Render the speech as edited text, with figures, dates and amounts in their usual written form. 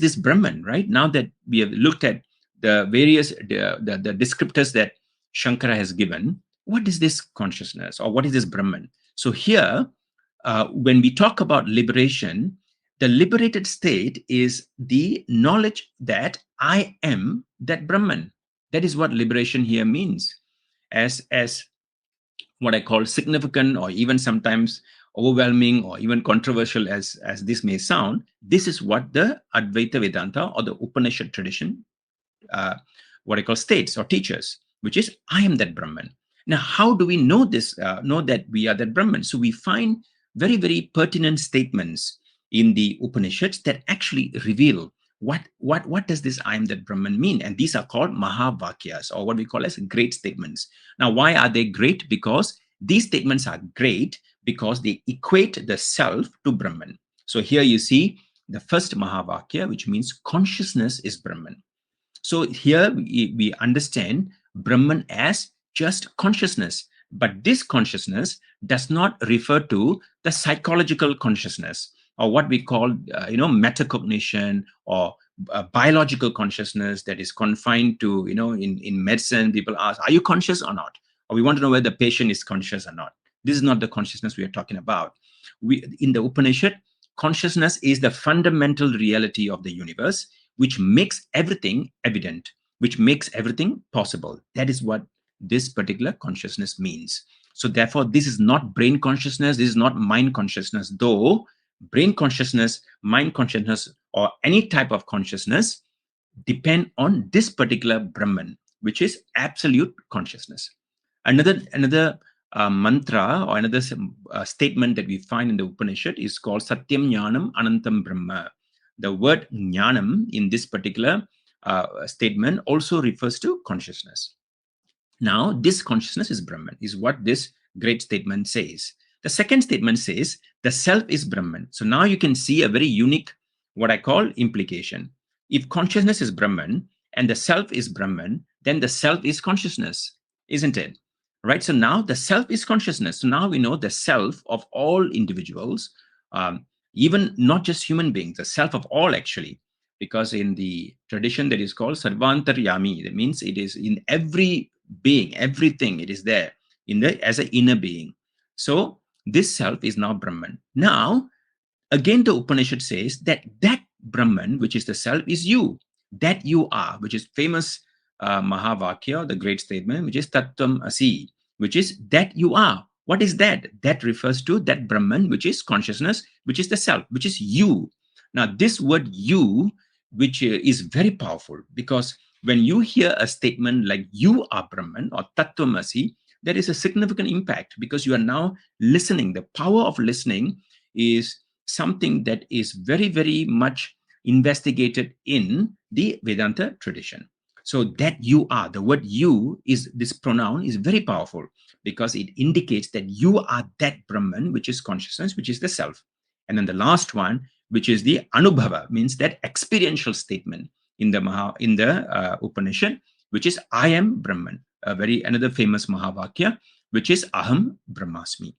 this Brahman, right? Now that we have looked at the various the descriptors that Śaṅkara has given, what is this consciousness, or what is this Brahman? So here, when we talk about liberation, the liberated state is the knowledge that I am that Brahman. That is what liberation here means. As what I call significant, or even sometimes overwhelming, or even controversial as this may sound, this is what the Advaita Vedanta or the Upanishad tradition, what I call states or teachers, which is I am that Brahman. Now, how do we know this? Know that we are that Brahman? So we find very, very pertinent statements in the Upanishads that actually reveal what does this I am that Brahman mean? And these are called Mahavakyas, or what we call as great statements. Now, why are they great? Because these statements are great because they equate the self to Brahman. So here you see the first Mahavakya, which means consciousness is Brahman. So here we understand Brahman as just consciousness, but this consciousness does not refer to the psychological consciousness, or what we call metacognition, or biological consciousness that is confined to, in medicine, people ask, are you conscious or not? Or we want to know whether the patient is conscious or not. This is not the consciousness we are talking about. In the Upanishad, consciousness is the fundamental reality of the universe, which makes everything evident, which makes everything possible. That is what this particular consciousness means. So therefore, this is not brain consciousness, this is not mind consciousness, though brain consciousness, mind consciousness, or any type of consciousness depend on this particular Brahman, which is absolute consciousness. Another mantra, or another statement that we find in the Upanishad is called Satyam Jnanam Anantam Brahma. The word Jnanam in this particular statement also refers to consciousness. Now, this consciousness is Brahman, is what this great statement says. The second statement says the self is Brahman. So now you can see a very unique, what I call, implication. If consciousness is Brahman and the self is Brahman, then the self is consciousness, isn't it? Right? So now the self is consciousness. So now we know the self of all individuals, even not just human beings, the self of all actually, because in the tradition that is called Sarvantaryami, that means it is in every being, everything, it is there as an inner being. So this self is now Brahman. Now, again, the Upanishad says that Brahman, which is the self, is you, that you are, which is famous Mahavakya, the great statement, which is Tattvam Asi, which is that you are. What is that? That refers to that Brahman, which is consciousness, which is the self, which is you. Now, this word you, which is very powerful, because when you hear a statement like you are Brahman or Tattvam Asi, there is a significant impact, because you are now listening. The power of listening is something that is very, very much investigated in the Vedanta tradition. So that you are, the word you, is this pronoun is very powerful, because it indicates that you are that Brahman, which is consciousness, which is the self. And then the last one, which is the Anubhava, means that experiential statement in the Upanishad, which is I am Brahman. Another famous Mahavakya, which is Aham Brahmasmi.